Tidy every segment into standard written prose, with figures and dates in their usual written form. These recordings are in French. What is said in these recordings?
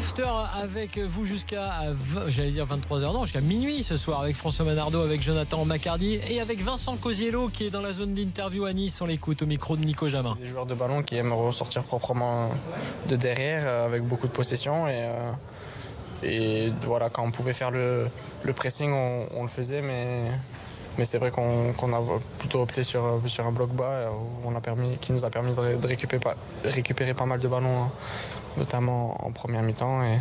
l'after avec vous jusqu'à, j'allais dire 23h, non, jusqu'à minuit ce soir avec François Manardo, avec Jonathan Macardy et avec Vincent Cosiello qui est dans la zone d'interview à Nice. On l'écoute au micro de Nico Jamin. C'est des joueurs de ballon qui aiment ressortir proprement de derrière avec beaucoup de possession et voilà, quand on pouvait faire le pressing, on le faisait, mais c'est vrai qu'on a plutôt opté sur un bloc bas qui nous a permis de récupérer pas mal de ballons, notamment en première mi-temps. Et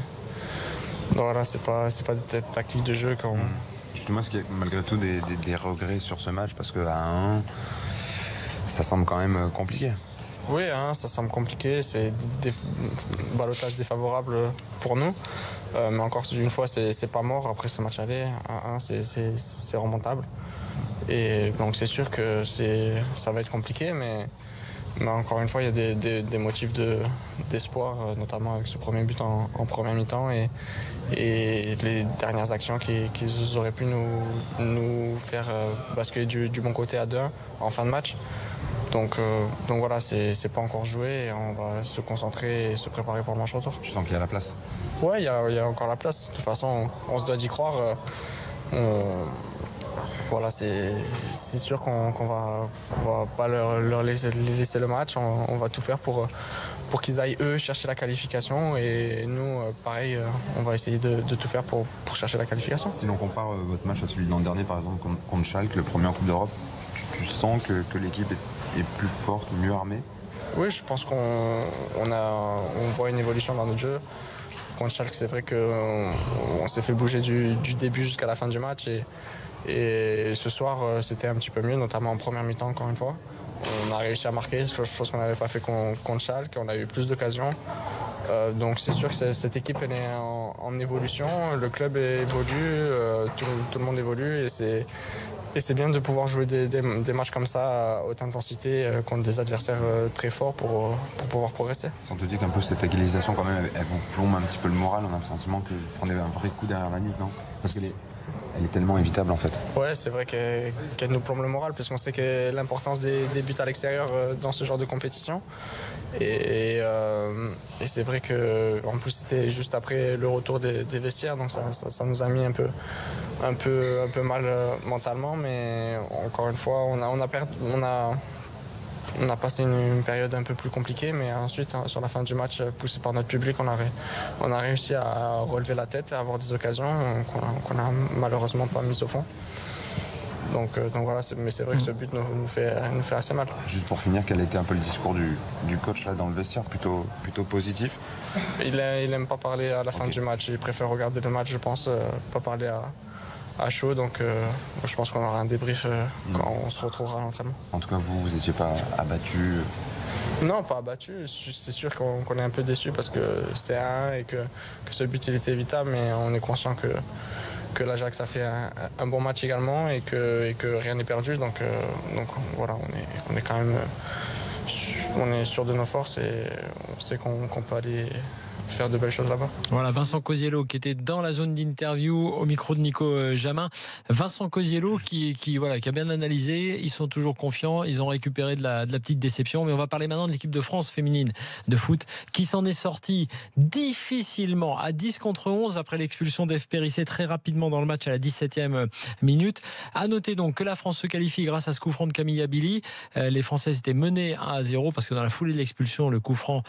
voilà, c'est pas des tactiques de jeu. Justement, est-ce qu'il y a malgré tout des regrets sur ce match, parce qu'à 1, ça semble quand même compliqué. Oui, ça semble compliqué, c'est des ballottages défavorables pour nous. Mais encore une fois, c'est pas mort. Après ce match aller, 1, c'est remontable. Et donc c'est sûr que ça va être compliqué, mais encore une fois, il y a des motifs d'espoir, notamment avec ce premier but en première mi-temps et les dernières actions qui auraient pu nous faire basculer du bon côté à 2-1 en fin de match. Donc voilà, c'est pas encore joué et on va se concentrer et se préparer pour le match retour. Tu sens qu'il y a la place? Ouais, il y a encore la place. De toute façon, on se doit d'y croire. Voilà, c'est sûr qu'on va pas leur laisser le match. On va tout faire pour qu'ils aillent eux chercher la qualification et nous, pareil, on va essayer de tout faire pour chercher la qualification. Si l'on compare votre match à celui de l'an dernier, par exemple, contre Schalke, le premier en Coupe d'Europe, tu sens que l'équipe est plus forte, mieux armée? Oui, je pense qu'on voit une évolution dans notre jeu. Contre Schalke, c'est vrai qu'on s'est fait bouger du début jusqu'à la fin du match et ce soir, c'était un petit peu mieux, notamment en première mi-temps, encore une fois. On a réussi à marquer, chose qu'on n'avait pas fait contre Schalke, on a eu plus d'occasions. Donc c'est sûr que cette équipe elle est en évolution, le club évolue, tout le monde évolue et c'est bien de pouvoir jouer des matchs comme ça à haute intensité contre des adversaires très forts pour pouvoir progresser. Sans te dire qu'un peu cette égalisation quand même, elle vous plombe un petit peu le moral, on a le sentiment que vous prenez un vrai coup derrière la nuque, non? Parce qu'elle est tellement évitable en fait. Ouais, c'est vrai qu'elle nous plombe le moral puisqu'on sait que l'importance des buts à l'extérieur dans ce genre de compétition. Et c'est vrai qu'en plus c'était juste après le retour des vestiaires, donc ça nous a mis un peu mal mentalement, mais encore une fois on a passé une période un peu plus compliquée, mais ensuite sur la fin du match, poussé par notre public, on a réussi à relever la tête, à avoir des occasions qu'on a malheureusement pas mis au fond. Donc voilà, mais c'est vrai que ce but nous fait assez mal. Juste pour finir, quel était un peu le discours du coach là dans le vestiaire, plutôt positif? Il aime pas parler à la fin du match, il préfère regarder le match, je pense, pas parler à chaud, donc je pense qu'on aura un débrief quand on se retrouvera à l'entraînement. En tout cas, vous n'étiez pas abattu? Non, pas abattu, c'est sûr qu'on est un peu déçu parce que c'est 1 et que ce but il était évitable, mais on est conscient que l'Ajax a fait un bon match également et que rien n'est perdu, donc voilà, on est quand même sûr de nos forces et on sait qu'on peut aller faire de belles choses là-bas. Voilà, Vincent Cosiello qui était dans la zone d'interview au micro de Nico Jamin. Vincent Cosiello qui a bien analysé, ils sont toujours confiants, ils ont récupéré de la petite déception, mais on va parler maintenant de l'équipe de France féminine de foot qui s'en est sortie difficilement à 10 contre 11 après l'expulsion d'Eve Périssé très rapidement dans le match à la 17e minute. À noter donc que la France se qualifie grâce à ce coup franc de Camilla Billy. Les Françaises étaient menées 1-0 parce que dans la foulée de l'expulsion, le coup franc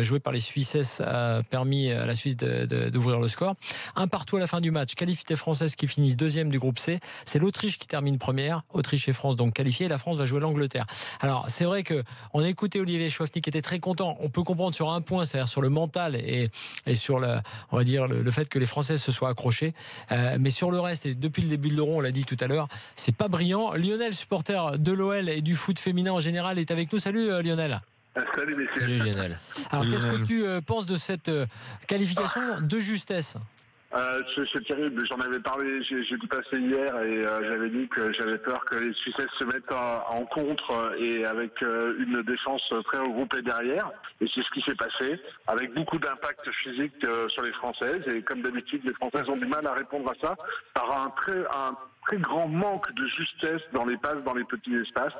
joué par les Suissesses a permis à la Suisse d'ouvrir le score. 1-1 à la fin du match. Qualifiées françaises qui finissent deuxième du groupe C. C'est l'Autriche qui termine première. Autriche et France donc qualifiées. La France va jouer l'Angleterre. Alors c'est vrai que on a écouté Olivier Chouafny qui était très content. On peut comprendre sur un point, c'est-à-dire sur le mental et sur on va dire le fait que les Françaises se soient accrochées. Mais sur le reste, et depuis le début de l'Euro, on l'a dit tout à l'heure, c'est pas brillant. Lionel, supporter de l'OL et du foot féminin en général, est avec nous. Salut Lionel. Salut messieurs. Salut Lionel. Alors qu'est-ce que tu penses de cette qualification de justesse? C'est terrible, j'en avais parlé, j'ai tout passé hier et j'avais dit que j'avais peur que les Suissesses se mettent en contre et avec une défense très regroupée derrière. Et c'est ce qui s'est passé, avec beaucoup d'impact physique sur les Françaises. Et comme d'habitude, les Françaises ont du mal à répondre à ça par un très grand manque de justesse dans les passes, dans les petits espaces.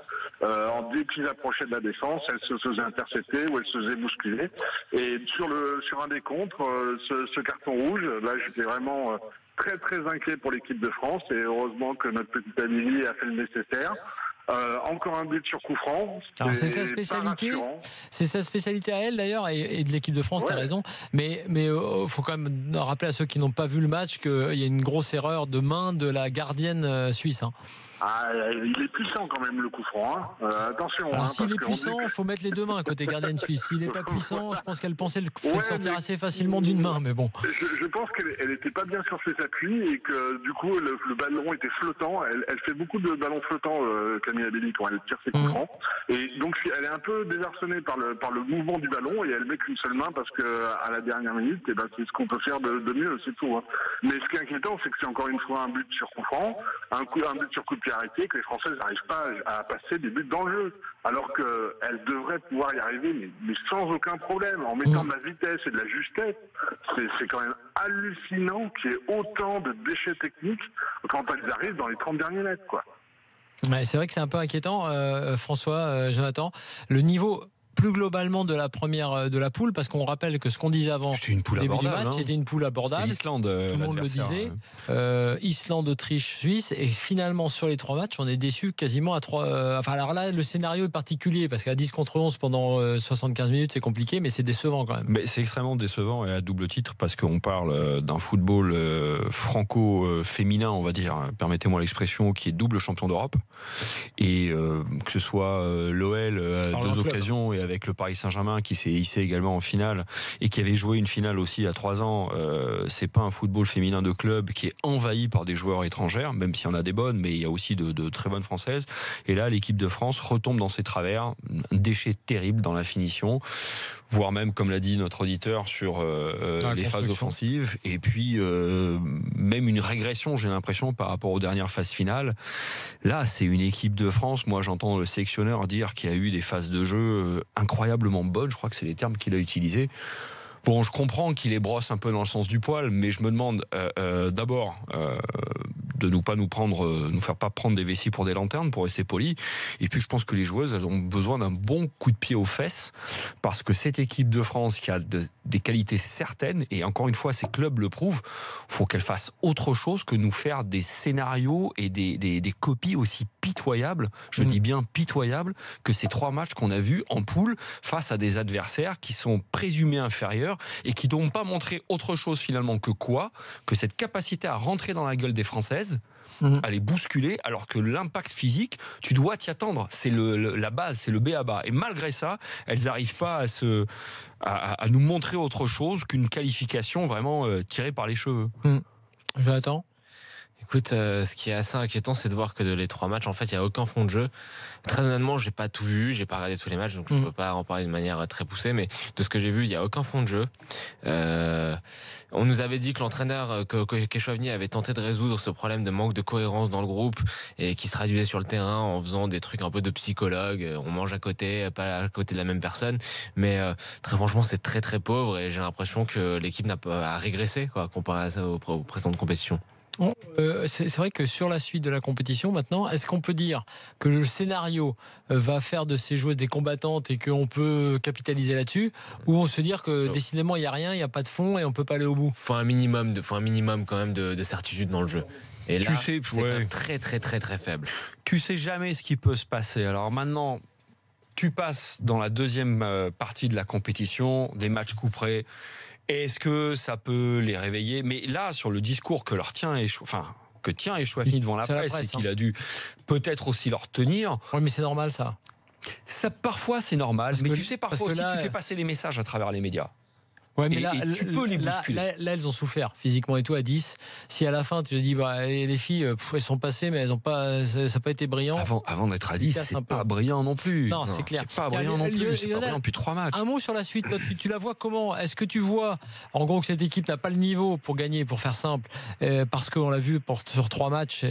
Dès qu'ils approchaient de la défense, elles se faisaient intercepter ou elles se faisaient bousculer. Et sur un des contres, ce carton rouge, là j'étais vraiment très très inquiet pour l'équipe de France et heureusement que notre petite Amélie a fait le nécessaire. Encore un but sur coup franc. Alors c'est sa spécialité. C'est sa spécialité à elle d'ailleurs et de l'équipe de France. T'as raison. Mais faut quand même rappeler à ceux qui n'ont pas vu le match qu'il y a une grosse erreur de main de la gardienne suisse. Il est puissant quand même le coup franc. Attention. Alors s'il est puissant, il faut mettre les deux mains côté gardienne suisse. S'il n'est pas puissant, je pense qu'elle pensait le faire sortir assez facilement d'une main, mais bon. Je pense qu'elle n'était pas bien sur ses appuis et que du coup le ballon était flottant. Elle fait beaucoup de ballons flottants, Camille Abelli, quand elle tire ses coups francs. Et donc elle est un peu désarçonnée par le mouvement du ballon et elle met qu'une seule main parce que à la dernière minute, c'est ce qu'on peut faire de mieux, c'est tout. Mais ce qui est inquiétant, c'est que c'est encore une fois un but sur coup franc, un but sur coup de pied arrêté, que les Françaises n'arrivent pas à passer des buts dans le jeu, alors qu'elles devraient pouvoir y arriver, mais sans aucun problème, en mettant de la vitesse et de la justesse. C'est quand même hallucinant qu'il y ait autant de déchets techniques quand elles arrivent dans les 30 derniers mètres, quoi. Ouais, c'est vrai que c'est un peu inquiétant, François, Jonathan. Le niveau plus globalement de la première de la poule, parce qu'on rappelle que ce qu'on disait avant c'était une poule début abordable, du match, c'était une poule abordable. L'Islande, tout le monde le disait. Islande, Autriche, Suisse, et finalement sur les 3 matchs, on est déçu quasiment à 3. Alors là, le scénario est particulier parce qu'à 10 contre 11 pendant 75 minutes, c'est compliqué, mais c'est décevant quand même. Mais c'est extrêmement décevant et à double titre parce qu'on parle d'un football franco-féminin, on va dire, permettez-moi l'expression, qui est double champion d'Europe, et que ce soit l'OL à 2 occasions et avec le Paris Saint-Germain qui s'est hissé également en finale et qui avait joué une finale aussi à 3 ans, c'est pas un football féminin de club qui est envahi par des joueurs étrangères, même s'il y en a des bonnes, mais il y a aussi de très bonnes françaises. Et là, l'équipe de France retombe dans ses travers, un déchet terrible dans la finition, voire même, comme l'a dit notre auditeur, sur les phases offensives, et puis même une régression, j'ai l'impression, par rapport aux dernières phases finales. Là, c'est une équipe de France, moi j'entends le sélectionneur dire qu'il y a eu des phases de jeu incroyablement bonnes, je crois que c'est les termes qu'il a utilisés. Bon, je comprends qu'il les brosse un peu dans le sens du poil, mais je me demande d'abord de nous faire pas prendre des vessies pour des lanternes, pour rester poli. Et puis je pense que les joueuses, elles ont besoin d'un bon coup de pied aux fesses, parce que cette équipe de France qui a des qualités certaines, et encore une fois, ces clubs le prouvent, faut qu'elle fasse autre chose que nous faire des scénarios et des copies aussi pitoyables, je dis bien pitoyables, que ces 3 matchs qu'on a vus en poule face à des adversaires qui sont présumés inférieurs et qui n'ont pas montré autre chose finalement que cette capacité à rentrer dans la gueule des Françaises, à les bousculer, alors que l'impact physique, tu dois t'y attendre. C'est la base, c'est le b.a.-ba. Et malgré ça, elles n'arrivent pas à nous montrer autre chose qu'une qualification vraiment tirée par les cheveux. J'attends. Écoute, ce qui est assez inquiétant, c'est de voir que les 3 matchs, en fait, il n'y a aucun fond de jeu. Très honnêtement, j'ai pas tout vu, j'ai pas regardé tous les matchs, donc je peux pas en parler de manière très poussée, mais de ce que j'ai vu, il n'y a aucun fond de jeu. On nous avait dit que l'entraîneur, que Chouaveni avait tenté de résoudre ce problème de manque de cohérence dans le groupe et qui se traduisait sur le terrain en faisant des trucs un peu de psychologue. On mange à côté, pas à côté de la même personne, mais très franchement, c'est très très pauvre et j'ai l'impression que l'équipe n'a pas régressé, comparé à ça aux précédentes compétitions. C'est vrai que sur la suite de la compétition maintenant, est-ce qu'on peut dire que le scénario va faire de ces joueuses des combattantes et qu'on peut capitaliser là-dessus, ou on se dire que décidément il n'y a rien, il n'y a pas de fond et on ne peut pas aller au bout? Faut un minimum quand même de certitude dans le jeu. Et là, c'est quand même très très très très faible. Tu sais jamais ce qui peut se passer. Alors maintenant, tu passes dans la deuxième partie de la compétition, des matchs couperés. Est-ce que ça peut les réveiller? Mais là, sur le discours que tient Chouafni devant la presse, et qu'il a dû peut-être aussi leur tenir. Oui, mais c'est normal ça. Parfois, c'est normal. Mais tu sais, parfois aussi, tu fais passer les messages à travers les médias. Ouais, mais et tu peux les bousculer. Là, elles ont souffert physiquement et tout à 10. Si à la fin tu te dis les filles, elles sont passées, mais elles ont pas, ça n'a pas été brillant. Avant d'être à 10, c'est pas brillant non plus. Non, c'est clair. C'est pas brillant non plus. C'est pas brillant depuis 3 matchs. Un mot sur la suite. Tu la vois comment? Est-ce que tu vois, en gros, que cette équipe n'a pas le niveau pour gagner, pour faire simple, parce qu'on l'a vu sur 3 matchs,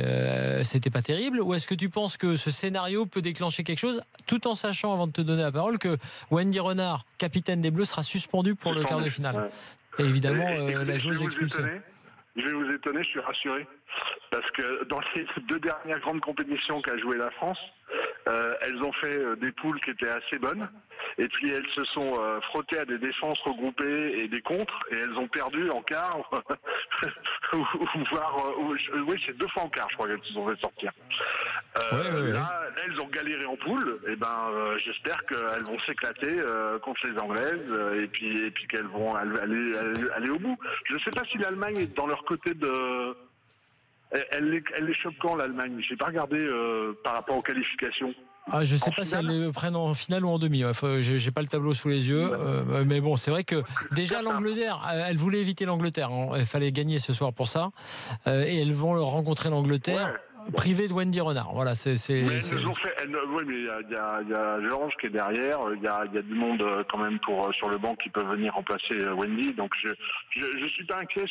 c'était pas terrible? Ou est-ce que tu penses que ce scénario peut déclencher quelque chose, tout en sachant, avant de te donner la parole, que Wendy Renard, capitaine des Bleus, sera suspendue pour le quart de finale? Ouais. Et évidemment, la joueuse expulsée. Je vais vous étonner, je suis rassuré. Parce que dans les 2 dernières grandes compétitions qu'a joué la France, elles ont fait des poules qui étaient assez bonnes. Et puis elles se sont frottées à des défenses regroupées et des contres. Et elles ont perdu en quart. Oui, c'est 2 fois en quart, je crois qu'elles se sont fait sortir. Là, elles ont galéré en poule. Et j'espère qu'elles vont s'éclater contre les Anglaises. Et puis qu'elles vont aller au bout. Je ne sais pas si l'Allemagne est dans leur côté de... Elle les chope quand, l'Allemagne? Je n'ai pas regardé par rapport aux qualifications. Je ne sais pas si elles le prennent en finale ou en demi. J'ai pas le tableau sous les yeux. Mais bon, c'est vrai que déjà l'Angleterre, elle voulait éviter l'Angleterre. Il fallait gagner ce soir pour ça. Et elles vont rencontrer l'Angleterre. Ouais. Privé de Wendy Renard, voilà. Oui, mais il y a Georges qui est derrière. Il y a du monde quand même sur le banc qui peut venir remplacer Wendy. Donc je suis pas inquiet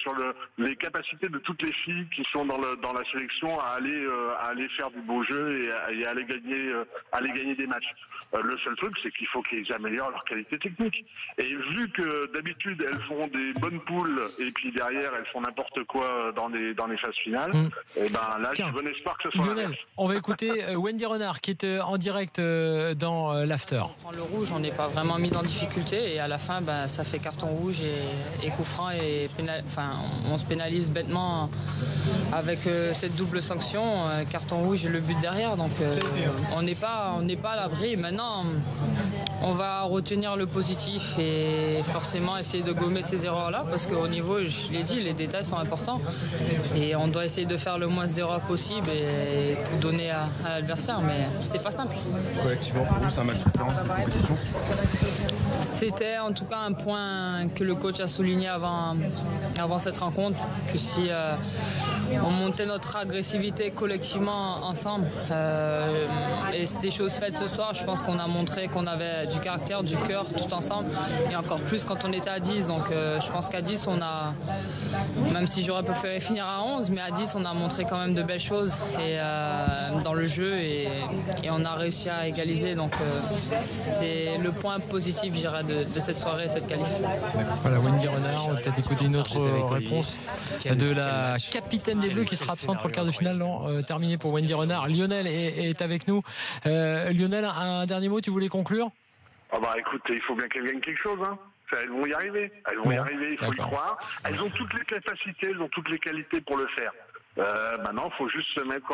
sur les capacités de toutes les filles qui sont dans la sélection à aller faire du beau jeu et à aller gagner des matchs. Le seul truc, c'est qu'il faut qu'ils améliorent leur qualité technique. Et vu que d'habitude elles font des bonnes poules et puis derrière elles font n'importe quoi dans les phases finales, et là. J'ai bon espoir que ce soit Lionel, on va écouter Wendy Renard qui est en direct dans l'after. Le rouge, on n'est pas vraiment mis en difficulté et à la fin, ça fait carton rouge et coup franc et on se pénalise bêtement avec cette double sanction, carton rouge et le but derrière. Donc on n'est pas à l'abri. Maintenant, on va retenir le positif et forcément essayer de gommer ces erreurs-là parce qu'au niveau, je l'ai dit, les détails sont importants et on doit essayer de faire le moins d'erreurs possible et tout donner à l'adversaire, mais c'est pas simple. Collectivement, pour vous, c'est un match référence cette compétition? C'était en tout cas un point que le coach a souligné avant cette rencontre, que si on montait notre agressivité collectivement ensemble et ces choses faites ce soir, je pense qu'on a montré qu'on avait du caractère, du cœur tout ensemble et encore plus quand on était à 10. Donc je pense qu'à 10 on a, même si j'aurais préféré finir à 11, mais à 10 on a montré quand même de belles choses et dans le jeu et on a réussi à égaliser. Donc c'est le point positif, je dirais, de cette soirée, cette qualif. Voilà, Wendy Renard. On va peut-être écouter une autre réponse de la capitaine des Bleus qui sera absente pour le quart de finale. Non, terminé pour Wendy Renard. Lionel est avec nous. Lionel, un dernier mot, tu voulais conclure? Écoute, il faut bien qu'elles gagnent quelque chose, hein. Elles vont y arriver. Il faut y croire. Elles ont toutes les capacités, elles ont toutes les qualités pour le faire. Maintenant, il faut juste se mettre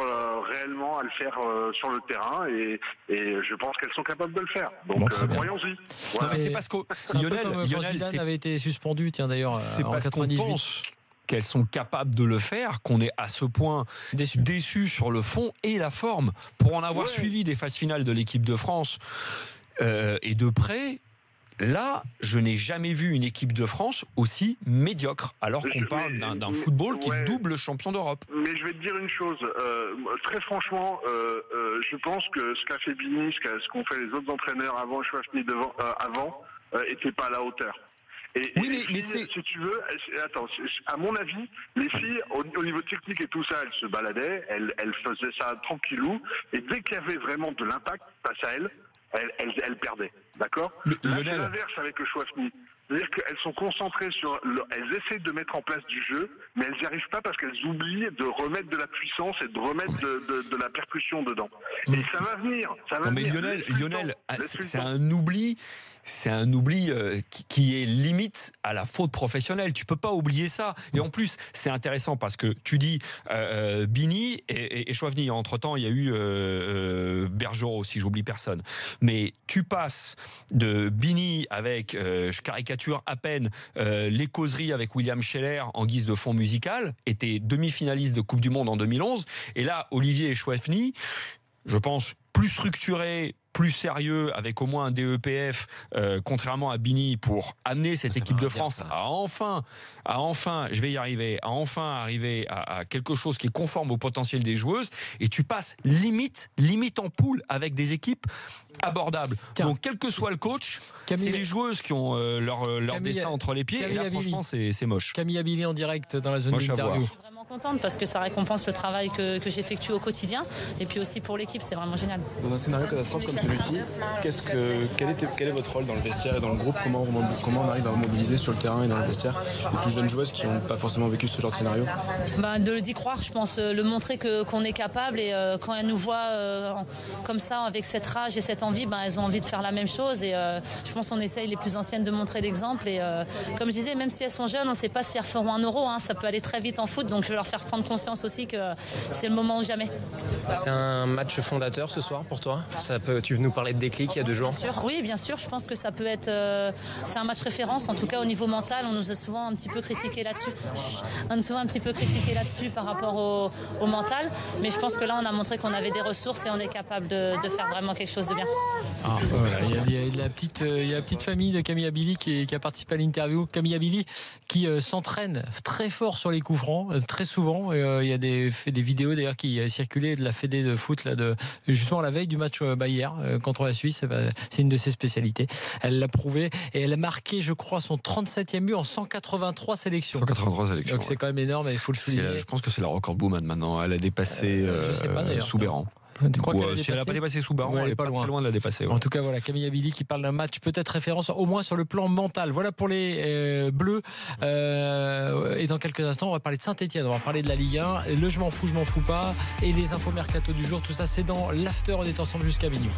réellement à le faire sur le terrain et je pense qu'elles sont capables de le faire. Donc, croyons-y. Voilà. C'est parce que Lionel avait été suspendu, tiens d'ailleurs, c'est en parce 98. qu'on pense qu'elles sont capables de le faire, qu'on est à ce point déçu sur le fond et la forme. Pour en avoir suivi des phases finales de l'équipe de France et de près, là, je n'ai jamais vu une équipe de France aussi médiocre, alors qu'on parle d'un football qui est double champion d'Europe. Mais je vais te dire une chose, très franchement, je pense que ce qu'a fait Bini, ce qu'ont fait les autres entraîneurs avant, Chouafny avant, n'était pas à la hauteur. Et mais si tu veux, attends, à mon avis, les filles, au niveau technique et tout ça, elles se baladaient, elles faisaient ça tranquillou, et dès qu'il y avait vraiment de l'impact face à elles perdaient, d'accord? Là, c'est l'inverse avec le Chouafny. C'est-à-dire qu'elles sont concentrées elles essaient de mettre en place du jeu, mais elles n'y arrivent pas parce qu'elles oublient de remettre de la puissance et de remettre de la percussion dedans. Et ça va venir. Mais Lionel, c'est un oubli. C'est un oubli qui est limite à la faute professionnelle. Tu peux pas oublier ça. Et en plus, c'est intéressant parce que tu dis Bini et Chouafny. Entre-temps, il y a eu Bergerot, si j'oublie personne. Mais tu passes de Bini avec, je caricature à peine, les causeries avec William Scheller en guise de fond musical, était demi-finaliste de Coupe du Monde en 2011. Et là, Olivier et Chouafny, je pense, plus structurés, plus sérieux, avec au moins un DEPF, contrairement à Bini, pour amener cette équipe de France à enfin, je vais y arriver, arriver à quelque chose qui est conforme au potentiel des joueuses, et tu passes limite en poule avec des équipes abordables. Donc quel que soit le coach, c'est les joueuses qui ont leur destin entre les pieds, et là franchement c'est moche. Camille Abili en direct dans la zone d'interview. Contente parce que ça récompense le travail que j'effectue au quotidien et puis aussi pour l'équipe, c'est vraiment génial. Dans un scénario catastrophe comme celui-ci, quel est votre rôle dans le vestiaire et dans le groupe? Comment on arrive à mobiliser sur le terrain et dans le vestiaire les plus jeunes joueuses qui n'ont pas forcément vécu ce genre de scénario? D'y croire, je pense, le montrer qu'on est capable et quand elles nous voient comme ça avec cette rage et cette envie, elles ont envie de faire la même chose et je pense qu'on essaye les plus anciennes de montrer l'exemple et comme je disais, même si elles sont jeunes, on ne sait pas si elles feront un euro, ça peut aller très vite en foot, donc je vais leur faire prendre conscience aussi que c'est le moment ou jamais. C'est un match fondateur ce soir pour toi? Tu veux nous parler de déclic il y a 2 jours? Bien sûr, oui, bien sûr. Je pense que ça peut être. C'est un match référence. En tout cas, au niveau mental, on nous a souvent un petit peu critiqué là-dessus. Par rapport au mental. Mais je pense que là, on a montré qu'on avait des ressources et on est capable de faire vraiment quelque chose de bien. Voilà, il y a la petite famille de Camille Abili qui a participé à l'interview. Camille Abili qui s'entraîne très fort sur les coups francs, très souvent. Il y a des vidéos d'ailleurs qui circulaient de la fédé de foot justement la veille du match hier contre la Suisse. C'est une de ses spécialités. Elle l'a prouvé et elle a marqué, je crois, son 37e but en 183 sélections. 183 sélections. Donc c'est quand même énorme et il faut le souligner. Je pense que c'est la recordwoman maintenant. Elle a dépassé Souberan. Tu crois si elle n'a pas dépassé Souberan, elle est pas très loin de la dépasser. Ouais. En tout cas, voilà, Camille Abili qui parle d'un match peut-être référence, au moins sur le plan mental. Voilà pour les Bleus. Et dans quelques instants, on va parler de Saint-Etienne, on va parler de la Ligue 1. Le je m'en fous pas. Et les infos mercato du jour, tout ça, c'est dans l'after. On est ensemble jusqu'à minuit.